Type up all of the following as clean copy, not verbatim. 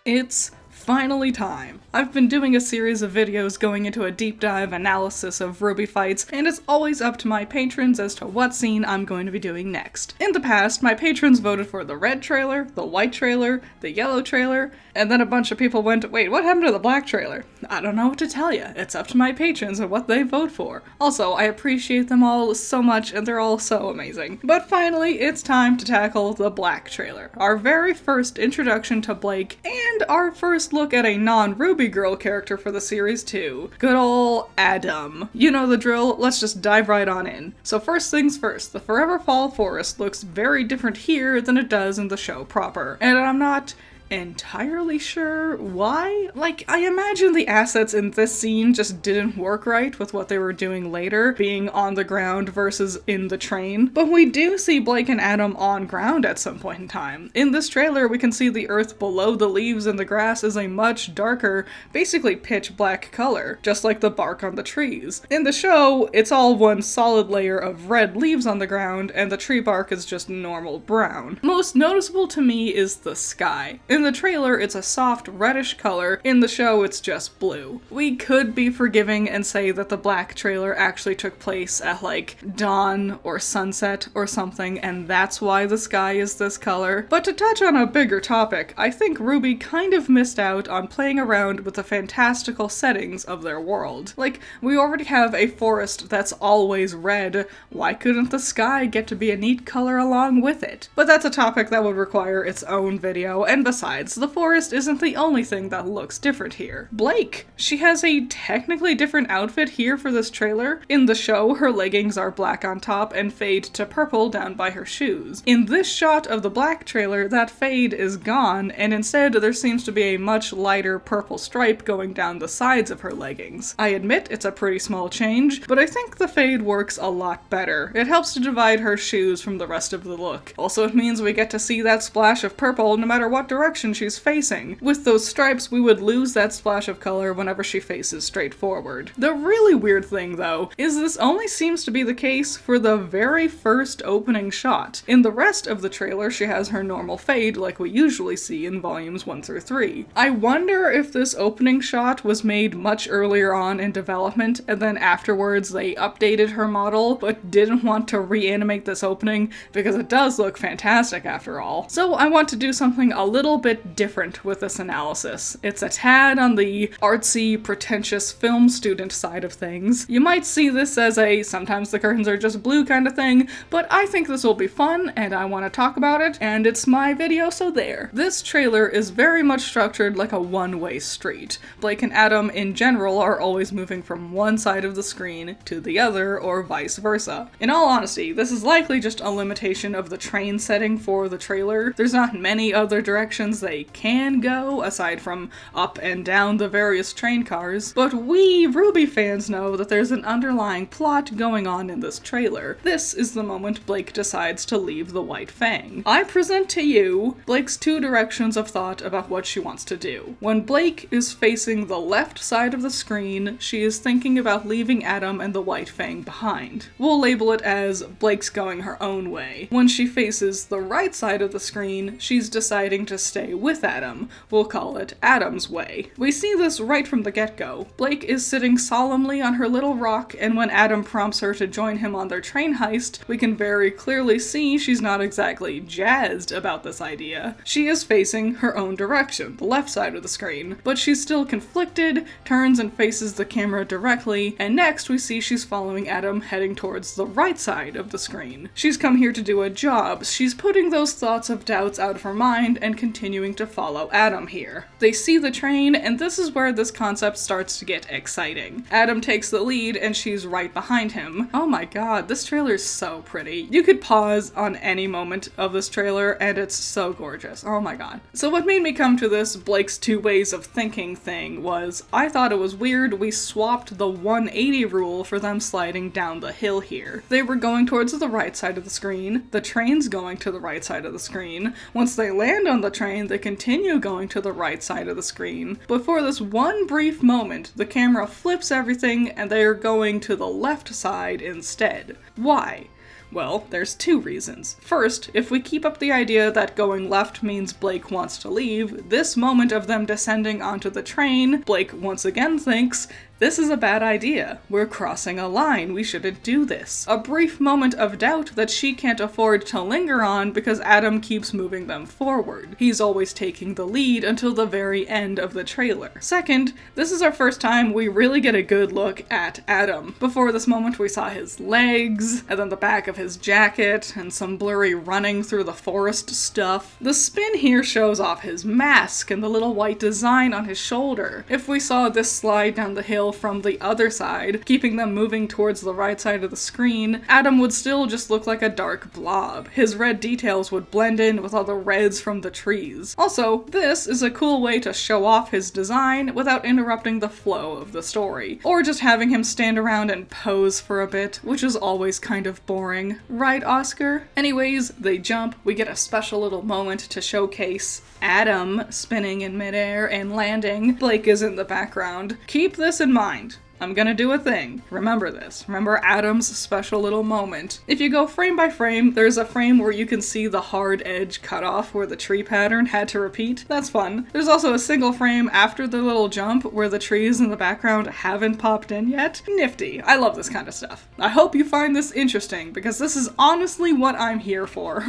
It's finally time. I've been doing a series of videos going into a deep dive analysis of RWBY fights, and it's always up to my patrons as to what scene I'm going to be doing next. In the past, my patrons voted for the red trailer, the white trailer, the yellow trailer, and then a bunch of people went, wait, what happened to the black trailer? I don't know what to tell you. It's up to my patrons and what they vote for. Also, I appreciate them all so much, and they're all so amazing. But finally, it's time to tackle the black trailer, our very first introduction to Blake, and our first look at a non-rwby-girl character for the series too. Good ol' Adam. You know the drill, let's just dive right on in. So first things first, the Forever Fall forest looks very different here than it does in the show proper, and I'm not entirely sure why. Like, I imagine the assets in this scene just didn't work right with what they were doing later, being on the ground versus in the train. But we do see Blake and Adam on ground at some point in time. In this trailer, we can see the earth below the leaves and the grass is a much darker, basically pitch black color, just like the bark on the trees. In the show, it's all one solid layer of red leaves on the ground, and the tree bark is just normal brown. Most noticeable to me is the sky. In the trailer, it's a soft reddish color. In the show, it's just blue. We could be forgiving and say that the black trailer actually took place at like dawn or sunset or something, and that's why the sky is this color. But to touch on a bigger topic, I think RWBY kind of missed out on playing around with the fantastical settings of their world. Like, we already have a forest that's always red. Why couldn't the sky get to be a neat color along with it? But that's a topic that would require its own video, and besides, the forest isn't the only thing that looks different here. Blake! She has a technically different outfit here for this trailer. In the show, her leggings are black on top and fade to purple down by her shoes. In this shot of the black trailer, that fade is gone, and instead there seems to be a much lighter purple stripe going down the sides of her leggings. I admit it's a pretty small change, but I think the fade works a lot better. It helps to divide her shoes from the rest of the look. Also, it means we get to see that splash of purple no matter what direction she's facing. With those stripes, we would lose that splash of color whenever she faces straight forward. The really weird thing, though, is this only seems to be the case for the very first opening shot. In the rest of the trailer, she has her normal fade like we usually see in volumes 1 through 3. I wonder if this opening shot was made much earlier on in development, and then afterwards they updated her model, but didn't want to reanimate this opening because it does look fantastic after all. So I want to do something a little bit different with this analysis. It's a tad on the artsy, pretentious film student side of things. You might see this as a sometimes the curtains are just blue kind of thing, but I think this will be fun and I want to talk about it, and it's my video, so there. This trailer is very much structured like a one-way street. Blake and Adam in general are always moving from one side of the screen to the other, or vice versa. In all honesty, this is likely just a limitation of the train setting for the trailer. There's not many other directions they can go, aside from up and down the various train cars, but we RWBY fans know that there's an underlying plot going on in this trailer. This is the moment Blake decides to leave the White Fang. I present to you Blake's two directions of thought about what she wants to do. When Blake is facing the left side of the screen, she is thinking about leaving Adam and the White Fang behind. We'll label it as Blake's going her own way. When she faces the right side of the screen, she's deciding to stay with Adam. We'll call it Adam's way. We see this right from the get-go. Blake is sitting solemnly on her little rock, and when Adam prompts her to join him on their train heist, we can very clearly see she's not exactly jazzed about this idea. She is facing her own direction, the left side of the screen, but she's still conflicted, turns and faces the camera directly, and next we see she's following Adam heading towards the right side of the screen. She's come here to do a job. She's putting those thoughts of doubts out of her mind and continuing to follow Adam here. They see the train, and this is where this concept starts to get exciting. Adam takes the lead and she's right behind him. Oh my god, this trailer is so pretty. You could pause on any moment of this trailer and it's so gorgeous. Oh my god. So what made me come to this Blake's two ways of thinking thing was, I thought it was weird we swapped the 180 rule for them sliding down the hill here. They were going towards the right side of the screen, the train's going to the right side of the screen. Once they land on the train, they continue going to the right side of the screen. But for this one brief moment, the camera flips everything and they are going to the left side instead. Why? Well, there's two reasons. First, if we keep up the idea that going left means Blake wants to leave, this moment of them descending onto the train, Blake once again thinks, this is a bad idea. We're crossing a line. We shouldn't do this. A brief moment of doubt that she can't afford to linger on because Adam keeps moving them forward. He's always taking the lead until the very end of the trailer. Second, this is our first time we really get a good look at Adam. Before this moment we saw his legs, and then the back of his jacket, and some blurry running through the forest stuff. The spin here shows off his mask and the little white design on his shoulder. If we saw this slide down the hill from the other side, keeping them moving towards the right side of the screen, Adam would still just look like a dark blob. His red details would blend in with all the reds from the trees. Also, this is a cool way to show off his design without interrupting the flow of the story, or just having him stand around and pose for a bit, which is always kind of boring. Right, Oscar? Anyways, they jump, we get a special little moment to showcase Adam spinning in midair and landing. Blake is in the background. Keep this in mind. I'm gonna do a thing. Remember this. Remember Adam's special little moment. If you go frame by frame, there's a frame where you can see the hard edge cut off where the tree pattern had to repeat. That's fun. There's also a single frame after the little jump where the trees in the background haven't popped in yet. Nifty. I love this kind of stuff. I hope you find this interesting because this is honestly what I'm here for.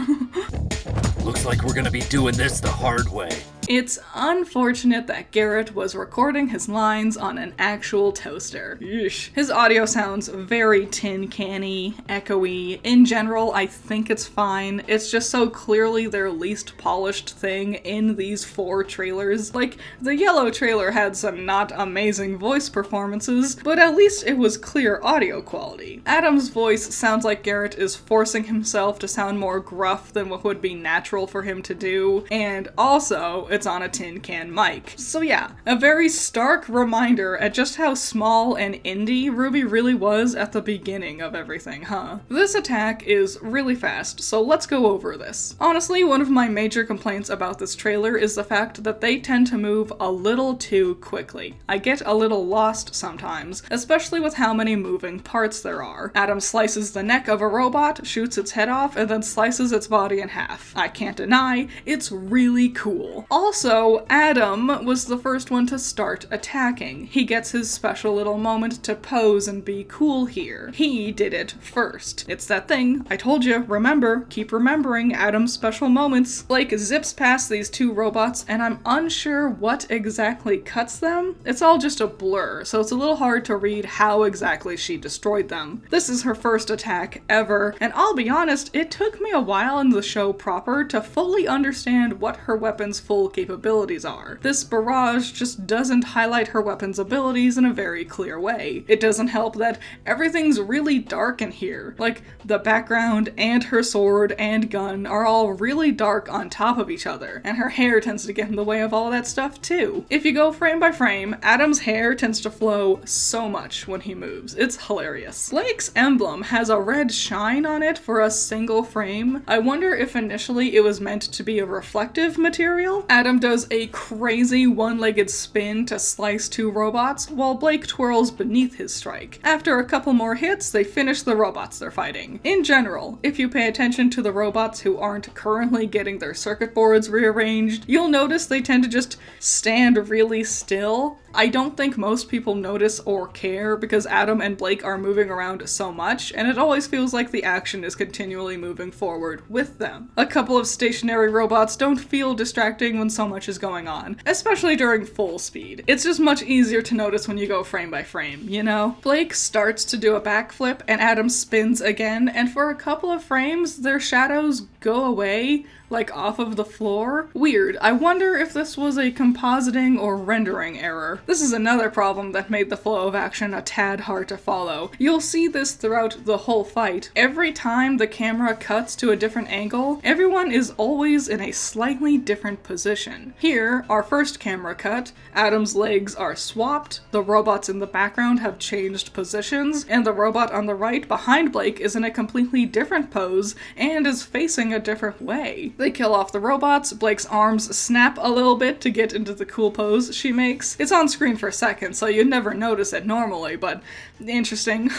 Looks like we're gonna be doing this the hard way. It's unfortunate that Garrett was recording his lines on an actual toaster. Yeesh. His audio sounds very tin canny, echoey. In general, I think it's fine. It's just so clearly their least polished thing in these 4 trailers. Like, the yellow trailer had some not amazing voice performances, but at least it was clear audio quality. Adam's voice sounds like Garrett is forcing himself to sound more gruff than what would be natural for him to do, and also, it's on a tin can mic. So yeah, a very stark reminder at just how small and indie Ruby really was at the beginning of everything, huh? This attack is really fast, so let's go over this. Honestly, one of my major complaints about this trailer is the fact that they tend to move a little too quickly. I get a little lost sometimes, especially with how many moving parts there are. Adam slices the neck of a robot, shoots its head off, and then slices its body in half. I can't deny, it's really cool. Also, Adam was the first one to start attacking. He gets his special little moment to pose and be cool here. He did it first. It's that thing. I told you, remember, keep remembering Adam's special moments. Blake zips past these 2 robots, and I'm unsure what exactly cuts them. It's all just a blur, so it's a little hard to read how exactly she destroyed them. This is her first attack ever, and I'll be honest, it took me a while in the show proper to fully understand what her weapon's full capabilities are. This barrage just doesn't highlight her weapon's abilities in a very clear way. It doesn't help that everything's really dark in here. Like, the background and her sword and gun are all really dark on top of each other, and her hair tends to get in the way of all that stuff too. If you go frame by frame, Adam's hair tends to flow so much when he moves. It's hilarious. Blake's emblem has a red shine on it for a single frame. I wonder if initially it was meant to be a reflective material. Adam does a crazy one-legged spin to slice 2 robots, while Blake twirls beneath his strike. After a couple more hits, they finish the robots they're fighting. In general, if you pay attention to the robots who aren't currently getting their circuit boards rearranged, you'll notice they tend to just stand really still. I don't think most people notice or care because Adam and Blake are moving around so much, and it always feels like the action is continually moving forward with them. A couple of stationary robots don't feel distracting when so much is going on, especially during full speed. It's just much easier to notice when you go frame by frame, you know? Blake starts to do a backflip and Adam spins again, and for a couple of frames, their shadows go away, like off of the floor. Weird. I wonder if this was a compositing or rendering error. This is another problem that made the flow of action a tad hard to follow. You'll see this throughout the whole fight. Every time the camera cuts to a different angle, everyone is always in a slightly different position. Here, our first camera cut, Adam's legs are swapped, the robots in the background have changed positions, and the robot on the right behind Blake is in a completely different pose and is facing a different way. They kill off the robots, Blake's arms snap a little bit to get into the cool pose she makes. It's on screen for seconds, so you'd never notice it normally, but interesting.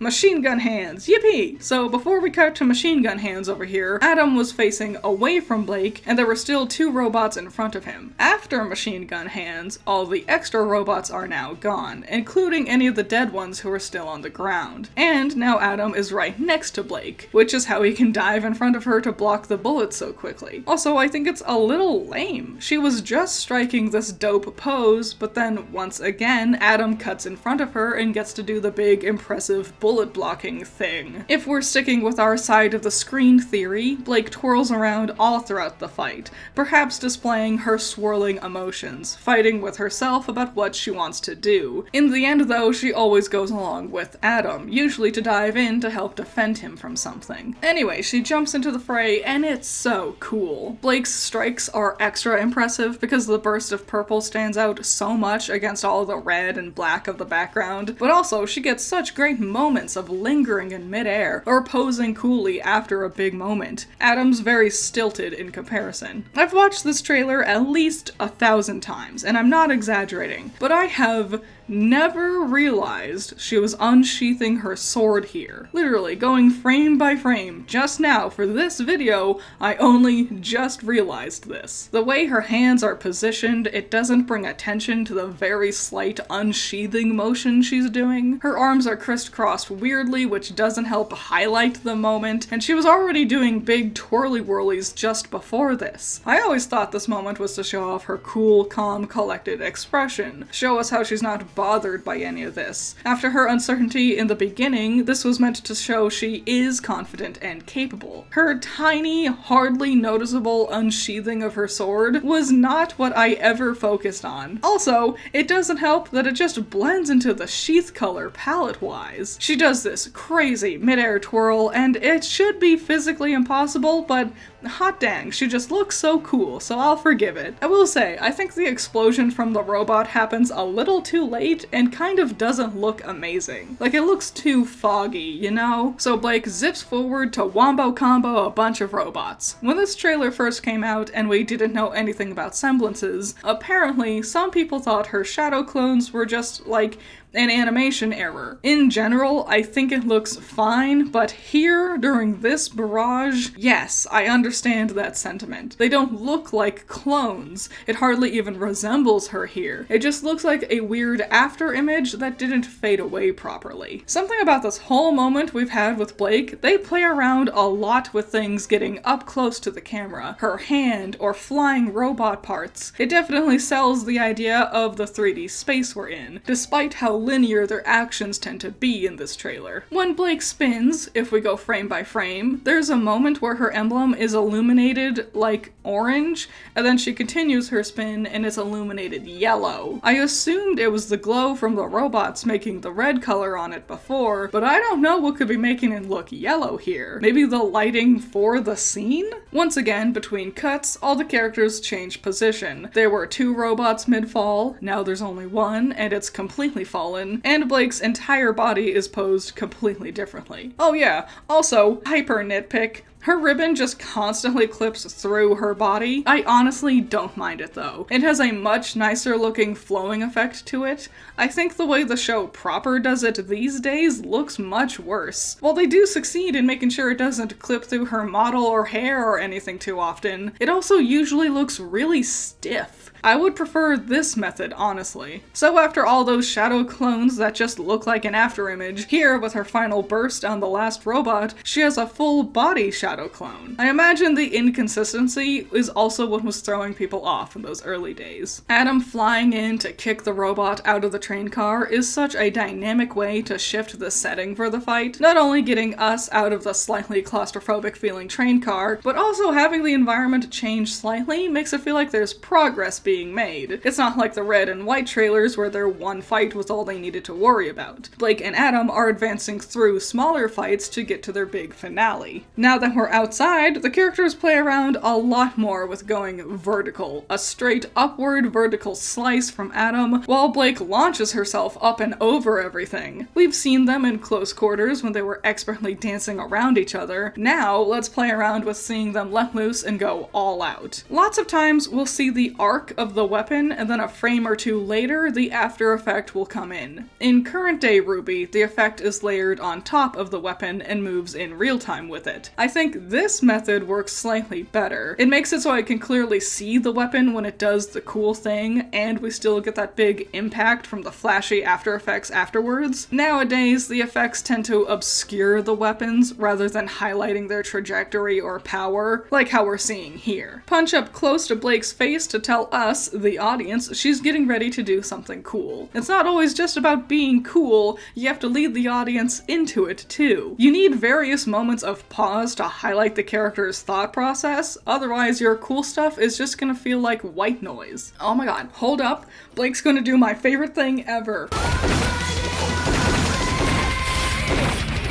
Machine gun hands, yippee! So before we cut to machine gun hands over here, Adam was facing away from Blake, and there were still 2 robots in front of him. After machine gun hands, all the extra robots are now gone, including any of the dead ones who are still on the ground. And now Adam is right next to Blake, which is how he can dive in front of her to block the bullets so quickly. Also, I think it's a little lame. She was just striking this dope pose, but then once again, Adam cuts in front of her and gets to do the big, impressive bullet blocking thing. If we're sticking with our side of the screen theory, Blake twirls around all throughout the fight, perhaps displaying her swirling emotions, fighting with herself about what she wants to do. In the end, though, she always goes along with Adam, usually to dive in to help defend him from something. Anyway, she jumps into the fray, and it's so cool. Blake's strikes are extra impressive because the burst of purple stands out so much against all the red and black of the background, but also she gets such great moments of lingering in midair or posing coolly after a big moment. Adam's very stilted in comparison. I've watched this trailer at least 1,000 times, and I'm not exaggerating, but I have never realized she was unsheathing her sword here. Literally, going frame by frame. Just now, for this video, I only just realized this. The way her hands are positioned, it doesn't bring attention to the very slight unsheathing motion she's doing. Her arms are crisscrossed weirdly, which doesn't help highlight the moment, and she was already doing big twirly-whirlies just before this. I always thought this moment was to show off her cool, calm, collected expression. Show us how she's not bothered by any of this. After her uncertainty in the beginning, this was meant to show she is confident and capable. Her tiny, hardly noticeable unsheathing of her sword was not what I ever focused on. Also, it doesn't help that it just blends into the sheath color palette-wise. She does this crazy mid-air twirl, and it should be physically impossible, but hot dang, she just looks so cool, so I'll forgive it. I will say, I think the explosion from the robot happens a little too late and kind of doesn't look amazing. Like, it looks too foggy, you know? So Blake zips forward to wombo combo a bunch of robots. When this trailer first came out and we didn't know anything about semblances, apparently some people thought her shadow clones were just like an animation error. In general, I think it looks fine, but here, during this barrage, yes, I understand that sentiment. They don't look like clones. It hardly even resembles her here. It just looks like a weird after image that didn't fade away properly. Something about this whole moment we've had with Blake, they play around a lot with things getting up close to the camera. Her hand or flying robot parts. It definitely sells the idea of the 3D space we're in, despite how linear their actions tend to be in this trailer. When Blake spins, if we go frame by frame, there's a moment where her emblem is illuminated like orange, and then she continues her spin and it's illuminated yellow. I assumed it was the glow from the robots making the red color on it before, but I don't know what could be making it look yellow here. Maybe the lighting for the scene? Once again, between cuts, all the characters change position. There were 2 robots mid-fall, now there's only 1, and it's completely fallen, and Blake's entire body is posed completely differently. Oh yeah, also, hyper nitpick, her ribbon just constantly clips through her body. I honestly don't mind it though. It has a much nicer looking flowing effect to it. I think the way the show proper does it these days looks much worse. While they do succeed in making sure it doesn't clip through her model or hair or anything too often, it also usually looks really stiff. I would prefer this method, honestly. So after all those shadow clones that just look like an afterimage, here with her final burst on the last robot, she has a full body shadow clone. I imagine the inconsistency is also what was throwing people off in those early days. Adam flying in to kick the robot out of the train car is such a dynamic way to shift the setting for the fight, not only getting us out of the slightly claustrophobic feeling train car, but also having the environment change slightly makes it feel like there's progress being made. It's not like the red and white trailers where their one fight was all they needed to worry about. Blake and Adam are advancing through smaller fights to get to their big finale. Now that we're we're outside, the characters play around a lot more with going vertical, a straight upward vertical slice from Adam, while Blake launches herself up and over everything. We've seen them in close quarters when they were expertly dancing around each other. Now, let's play around with seeing them let loose and go all out. Lots of times, we'll see the arc of the weapon, and then a frame or two later, the after effect will come in. In current day RWBY, the effect is layered on top of the weapon and moves in real time with it. I think this method works slightly better. It makes it so I can clearly see the weapon when it does the cool thing, and we still get that big impact from the flashy after effects afterwards. Nowadays, the effects tend to obscure the weapons rather than highlighting their trajectory or power, like how we're seeing here. Punch up close to Blake's face to tell us, the audience, she's getting ready to do something cool. It's not always just about being cool, you have to lead the audience into it too. You need various moments of pause to highlight the character's thought process, otherwise your cool stuff is just gonna feel like white noise. Oh my god, hold up, Blake's gonna do my favorite thing ever.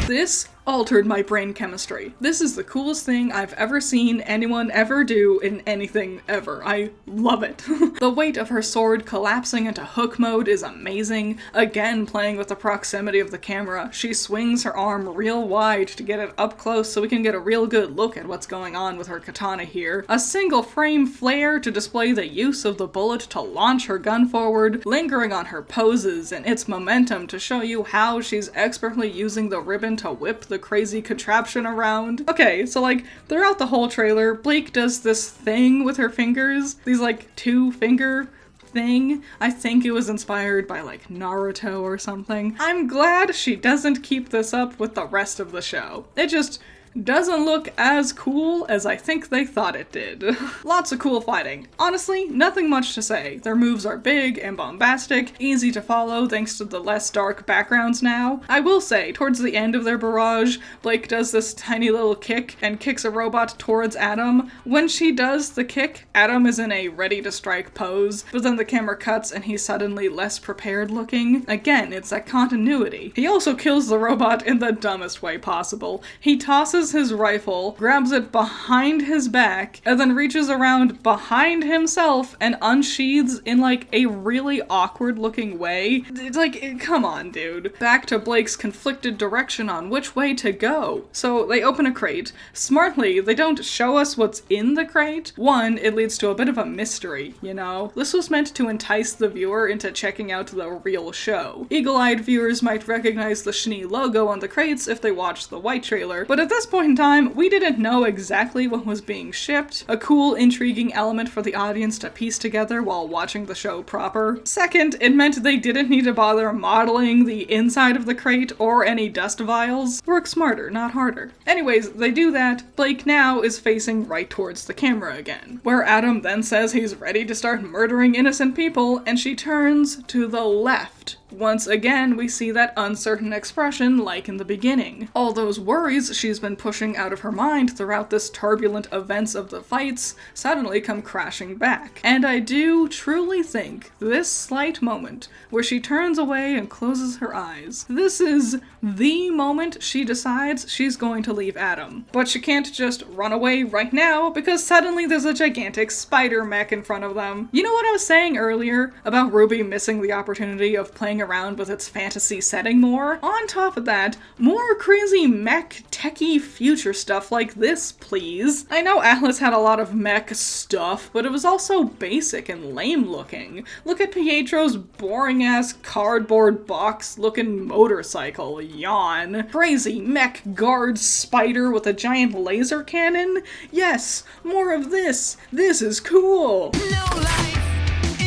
This altered my brain chemistry. This is the coolest thing I've ever seen anyone ever do in anything ever. I love it. The weight of her sword collapsing into hook mode is amazing. Again, playing with the proximity of the camera, she swings her arm real wide to get it up close so we can get a real good look at what's going on with her katana here. A single frame flare to display the use of the bullet to launch her gun forward, lingering on her poses and its momentum to show you how she's expertly using the ribbon to whip the crazy contraption around. Okay, so like, throughout the whole trailer, Blake does this thing with her fingers, these like 2-finger thing. I think it was inspired by like Naruto or something. I'm glad she doesn't keep this up with the rest of the show. It just doesn't look as cool as I think they thought it did. Lots of cool fighting. Honestly, nothing much to say. Their moves are big and bombastic, easy to follow thanks to the less dark backgrounds now. I will say, towards the end of their barrage, Blake does this tiny little kick and kicks a robot towards Adam. When she does the kick, Adam is in a ready to strike pose, but then the camera cuts and he's suddenly less prepared looking. Again, it's that continuity. He also kills the robot in the dumbest way possible. He tosses his rifle, grabs it behind his back, and then reaches around behind himself and unsheathes in like a really awkward looking way. It's like, come on, dude. Back to Blake's conflicted direction on which way to go. So they open a crate. Smartly, they don't show us what's in the crate. One, it leads to a bit of a mystery, you know? This was meant to entice the viewer into checking out the real show. Eagle-eyed viewers might recognize the Schnee logo on the crates if they watched the white trailer, but at this point in time, we didn't know exactly what was being shipped. A cool, intriguing element for the audience to piece together while watching the show proper. Second, it meant they didn't need to bother modeling the inside of the crate or any dust vials. Work smarter, not harder. Anyways, they do that. Blake now is facing right towards the camera again, where Adam then says he's ready to start murdering innocent people, and she turns to the left. Once again, we see that uncertain expression like in the beginning. All those worries she's been pushing out of her mind throughout this turbulent events of the fights suddenly come crashing back. And I do truly think this slight moment where she turns away and closes her eyes, this is the moment she decides she's going to leave Adam. But she can't just run away right now because suddenly there's a gigantic spider mech in front of them. You know what I was saying earlier about RWBY missing the opportunity of playing around with its fantasy setting more? On top of that, more crazy mech techie future stuff like this, please. I know Atlas had a lot of mech stuff, but it was also basic and lame looking. Look at Pietro's boring ass cardboard box looking motorcycle, yawn. Crazy mech guard spider with a giant laser cannon? Yes, more of this. This is cool.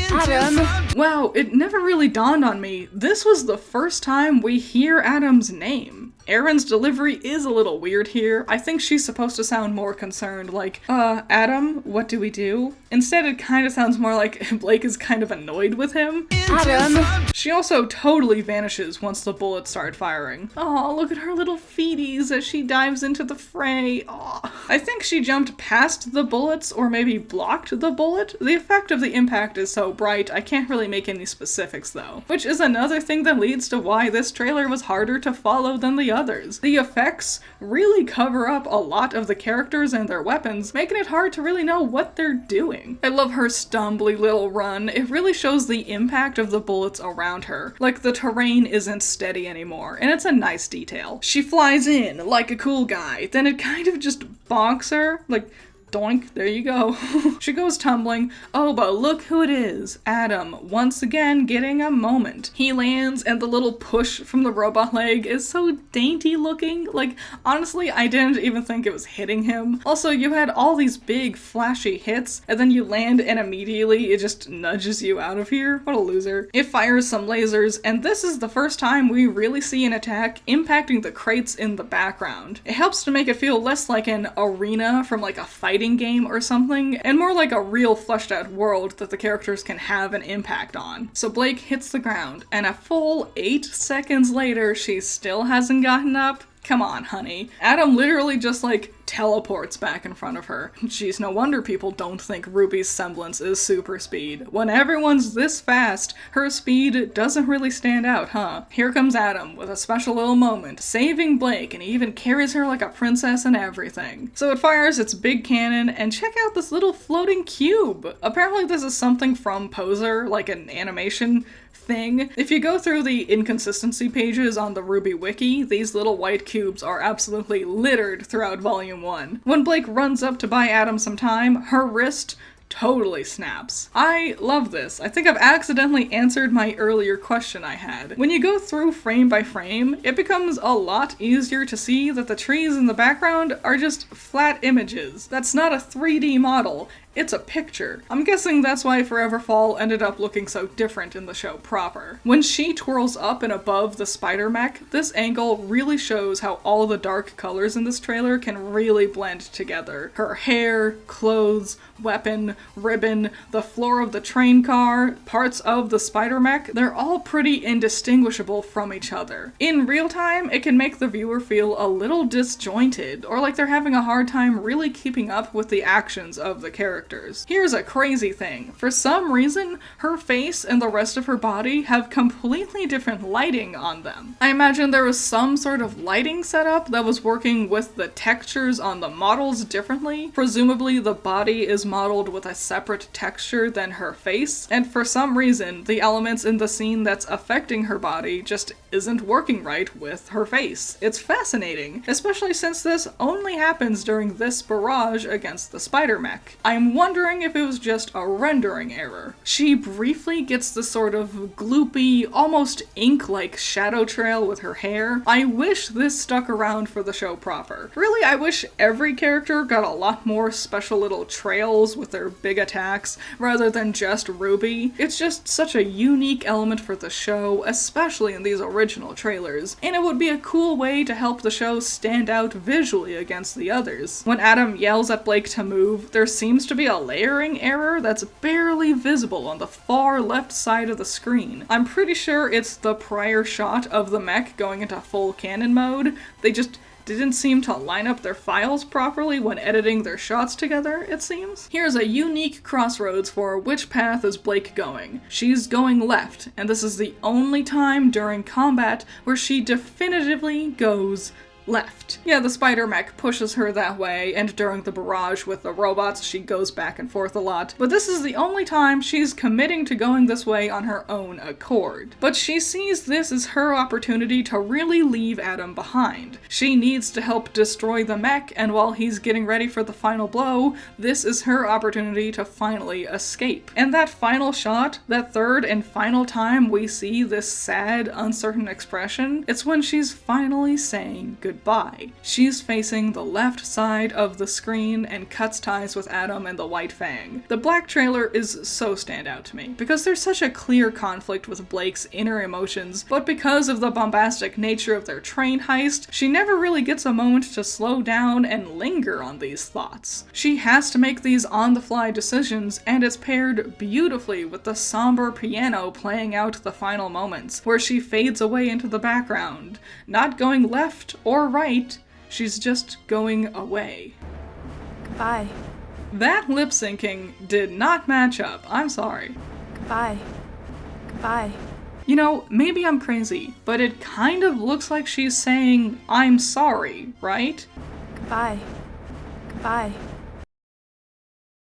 Adam. Wow, it never really dawned on me. This was the first time we hear Adam's name. Erin's delivery is a little weird here. I think she's supposed to sound more concerned, like, Adam, what do we do? Instead, it kind of sounds more like Blake is kind of annoyed with him. Adam! She also totally vanishes once the bullets start firing. Oh, look at her little feeties as she dives into the fray. Aw. I think she jumped past the bullets or maybe blocked the bullet. The effect of the impact is so bright, I can't really make any specifics though. Which is another thing that leads to why this trailer was harder to follow than the others. The effects really cover up a lot of the characters and their weapons, making it hard to really know what they're doing. I love her stumbly little run. It really shows the impact of the bullets around her. Like the terrain isn't steady anymore, and it's a nice detail. She flies in like a cool guy, then it kind of just bonks her, like doink, there you go. She goes tumbling. Oh, but look who it is. Adam, once again getting a moment. He lands and the little push from the robot leg is so dainty looking. Like, honestly, I didn't even think it was hitting him. Also, you had all these big flashy hits and then you land and immediately it just nudges you out of here. What a loser. It fires some lasers and this is the first time we really see an attack impacting the crates in the background. It helps to make it feel less like an arena from like a fighting game or something, and more like a real fleshed out world that the characters can have an impact on. So Blake hits the ground, and a full 8 seconds later, she still hasn't gotten up. Come on, honey. Adam literally just like teleports back in front of her. Geez, no wonder people don't think Ruby's semblance is super speed. When everyone's this fast, her speed doesn't really stand out, huh? Here comes Adam with a special little moment, saving Blake, and he even carries her like a princess and everything. So it fires its big cannon, and check out this little floating cube. Apparently this is something from Poser, like an animation thing. If you go through the inconsistency pages on the Ruby wiki, these little white cubes are absolutely littered throughout Volume 1. When Blake runs up to buy Adam some time, her wrist totally snaps. I love this. I think I've accidentally answered my earlier question I had. When you go through frame by frame, it becomes a lot easier to see that the trees in the background are just flat images. That's not a 3D model. It's a picture. I'm guessing that's why Forever Fall ended up looking so different in the show proper. When she twirls up and above the spider mech, this angle really shows how all the dark colors in this trailer can really blend together. Her hair, clothes, weapon, ribbon, the floor of the train car, parts of the spider mech, they're all pretty indistinguishable from each other. In real time, it can make the viewer feel a little disjointed, or like they're having a hard time really keeping up with the actions of the characters. Here's a crazy thing. For some reason, her face and the rest of her body have completely different lighting on them. I imagine there was some sort of lighting setup that was working with the textures on the models differently. Presumably the body is modeled with a separate texture than her face, and for some reason, the elements in the scene that's affecting her body just isn't working right with her face. It's fascinating, especially since this only happens during this barrage against the spider mech. I'm wondering if it was just a rendering error. She briefly gets the sort of gloopy, almost ink-like shadow trail with her hair. I wish this stuck around for the show proper. Really, I wish every character got a lot more special little trails with their big attacks, rather than just Ruby. It's just such a unique element for the show, especially in these original trailers, and it would be a cool way to help the show stand out visually against the others. When Adam yells at Blake to move, there seems to be a layering error that's barely visible on the far left side of the screen. I'm pretty sure it's the prior shot of the mech going into full cannon mode. They just didn't seem to line up their files properly when editing their shots together, it seems. Here's a unique crossroads for which path is Blake going. She's going left, and this is the only time during combat where she definitively goes left. Yeah, the spider mech pushes her that way, and during the barrage with the robots, she goes back and forth a lot. But this is the only time she's committing to going this way on her own accord. But she sees this as her opportunity to really leave Adam behind. She needs to help destroy the mech, and while he's getting ready for the final blow, this is her opportunity to finally escape. And that final shot, that third and final time we see this sad, uncertain expression, it's when she's finally saying goodbye. goodbye. She's facing the left side of the screen and cuts ties with Adam and the White Fang. The black trailer is so standout to me, because there's such a clear conflict with Blake's inner emotions, but because of the bombastic nature of their train heist, she never really gets a moment to slow down and linger on these thoughts. She has to make these on-the-fly decisions, and it's paired beautifully with the somber piano playing out the final moments, where she fades away into the background, not going left or right, she's just going away. Goodbye. That lip syncing did not match up, I'm sorry. Goodbye. Goodbye. You know, maybe I'm crazy, but it kind of looks like she's saying, I'm sorry, right? Goodbye. Goodbye.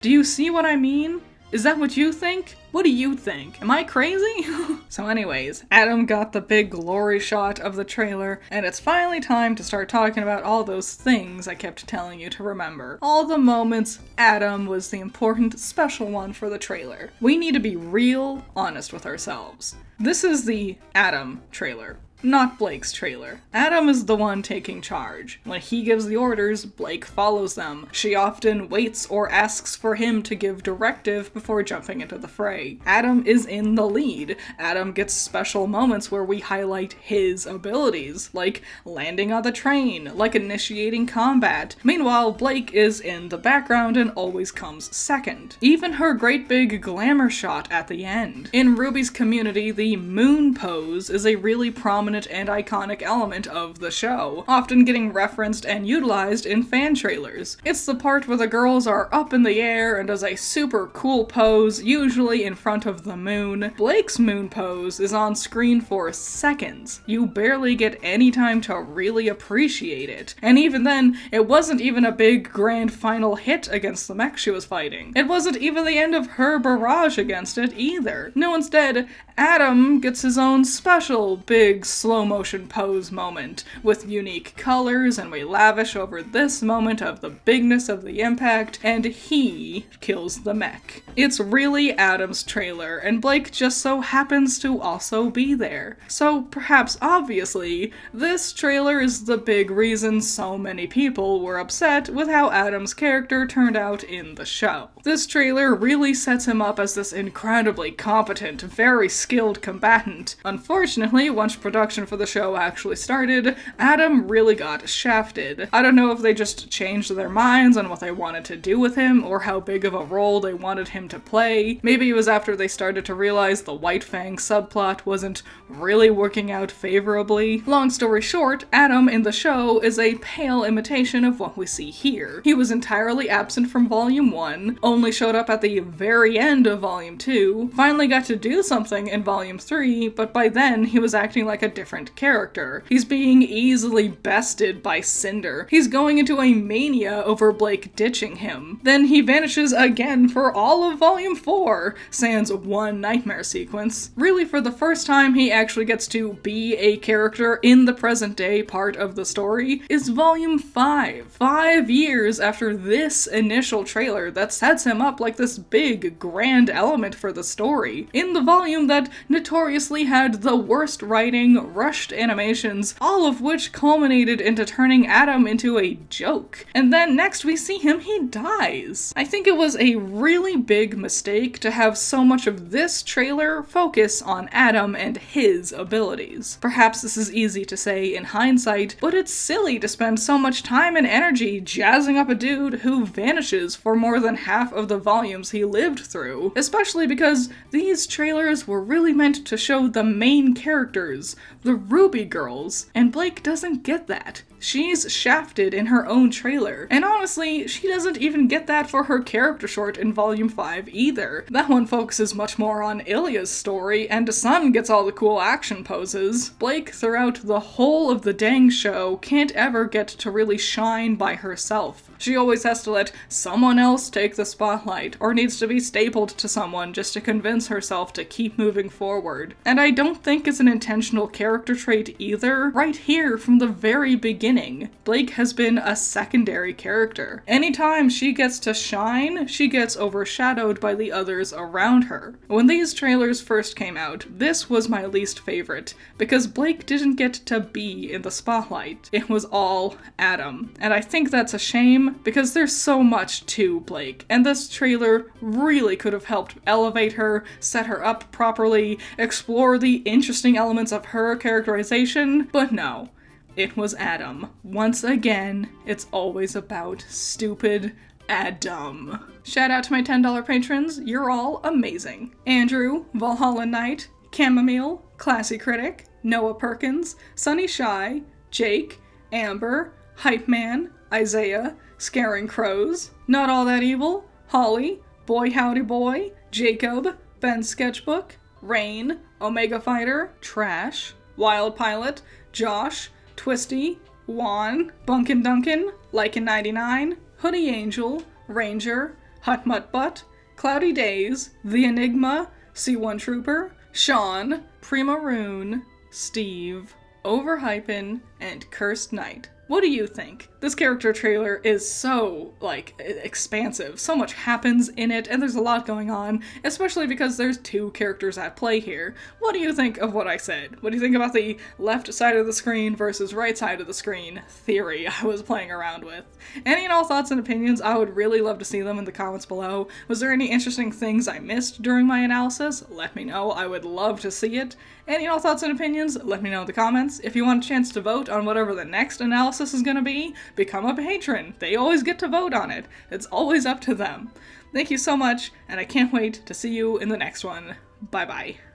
Do you see what I mean? Is that what you think? What do you think? Am I crazy? So anyways, Adam got the big glory shot of the trailer, and it's finally time to start talking about all those things I kept telling you to remember. All the moments Adam was the important, special one for the trailer. We need to be real honest with ourselves. This is the Adam trailer. Not Blake's trailer. Adam is the one taking charge. When he gives the orders, Blake follows them. She often waits or asks for him to give directive before jumping into the fray. Adam is in the lead. Adam gets special moments where we highlight his abilities, like landing on the train, like initiating combat. Meanwhile, Blake is in the background and always comes second. Even her great big glamour shot at the end. In Ruby's community, the moon pose is a really prominent and iconic element of the show, often getting referenced and utilized in fan trailers. It's the part where the girls are up in the air and does a super cool pose, usually in front of the moon. Blake's moon pose is on screen for seconds. You barely get any time to really appreciate it. And even then, it wasn't even a big grand final hit against the mech she was fighting. It wasn't even the end of her barrage against it either. No, instead, Adam gets his own special big slow motion pose moment with unique colors, and we lavish over this moment of the bigness of the impact, and he kills the mech. It's really Adam's trailer, and Blake just so happens to also be there. So perhaps obviously, this trailer is the big reason so many people were upset with how Adam's character turned out in the show. This trailer really sets him up as this incredibly competent, very skilled combatant. Unfortunately, once production for the show actually started, Adam really got shafted. I don't know if they just changed their minds on what they wanted to do with him, or how big of a role they wanted him to play. Maybe it was after they started to realize the White Fang subplot wasn't really working out favorably. Long story short, Adam in the show is a pale imitation of what we see here. He was entirely absent from Volume 1, only showed up at the very end of Volume 2, finally got to do something in Volume 3, but by then he was acting like a different character. He's being easily bested by Cinder. He's going into a mania over Blake ditching him. Then he vanishes again for all of Volume 4, sans one nightmare sequence. Really, for the first time he actually gets to be a character in the present day part of the story is Volume 5. 5 years after this initial trailer that sets him up like this big, grand element for the story. In the volume that notoriously had the worst writing, rushed animations, all of which culminated into turning Adam into a joke. And then next we see he dies. I think it was a really big mistake to have so much of this trailer focus on Adam and his abilities. Perhaps this is easy to say in hindsight, but it's silly to spend so much time and energy jazzing up a dude who vanishes for more than half of the volumes he lived through, especially because these trailers were really meant to show the main characters, the Ruby girls, and Blake doesn't get that. She's shafted in her own trailer, and honestly, she doesn't even get that for her character short in Volume 5 either. That one focuses much more on Ilya's story, and Sun gets all the cool action poses. Blake, throughout the whole of the dang show, can't ever get to really shine by herself. She always has to let someone else take the spotlight, or needs to be stapled to someone just to convince herself to keep moving forward. And I don't think it's an intentional character trait either. Right here, from the very beginning, beginning. Blake has been a secondary character. Anytime she gets to shine, she gets overshadowed by the others around her. When these trailers first came out, this was my least favorite, because Blake didn't get to be in the spotlight. It was all Adam. And I think that's a shame, because there's so much to Blake, and this trailer really could have helped elevate her, set her up properly, explore the interesting elements of her characterization, but no. It was Adam. Once again, it's always about stupid Adam. Shout out to my $10 patrons, you're all amazing. Andrew, Valhalla Knight, Chamomile, Classy Critic, Noah Perkins, Sunny Shy, Jake, Amber, Hype Man, Isaiah, Scaring Crows, Not All That Evil, Holly, Boy Howdy Boy, Jacob, Ben Sketchbook, Rain, Omega Fighter, Trash, Wild Pilot, Josh, Twisty, Juan, Bunkin Duncan, Lycan99, Hoodie Angel, Ranger, Hut Mutt Butt, Cloudy Days, The Enigma, C1 Trooper, Sean, Prima Rune, Steve, Overhypen, and Cursed Knight. What do you think? This character trailer is so, expansive. So much happens in it, and there's a lot going on, especially because there's two characters at play here. What do you think of what I said? What do you think about the left side of the screen versus right side of the screen theory I was playing around with? Any and all thoughts and opinions, I would really love to see them in the comments below. Was there any interesting things I missed during my analysis? Let me know. I would love to see it. Any and all thoughts and opinions, let me know in the comments. If you want a chance to vote on whatever the next analysis is gonna be, become a patron. They always get to vote on it. It's always up to them. Thank you so much, and I can't wait to see you in the next one. Bye bye.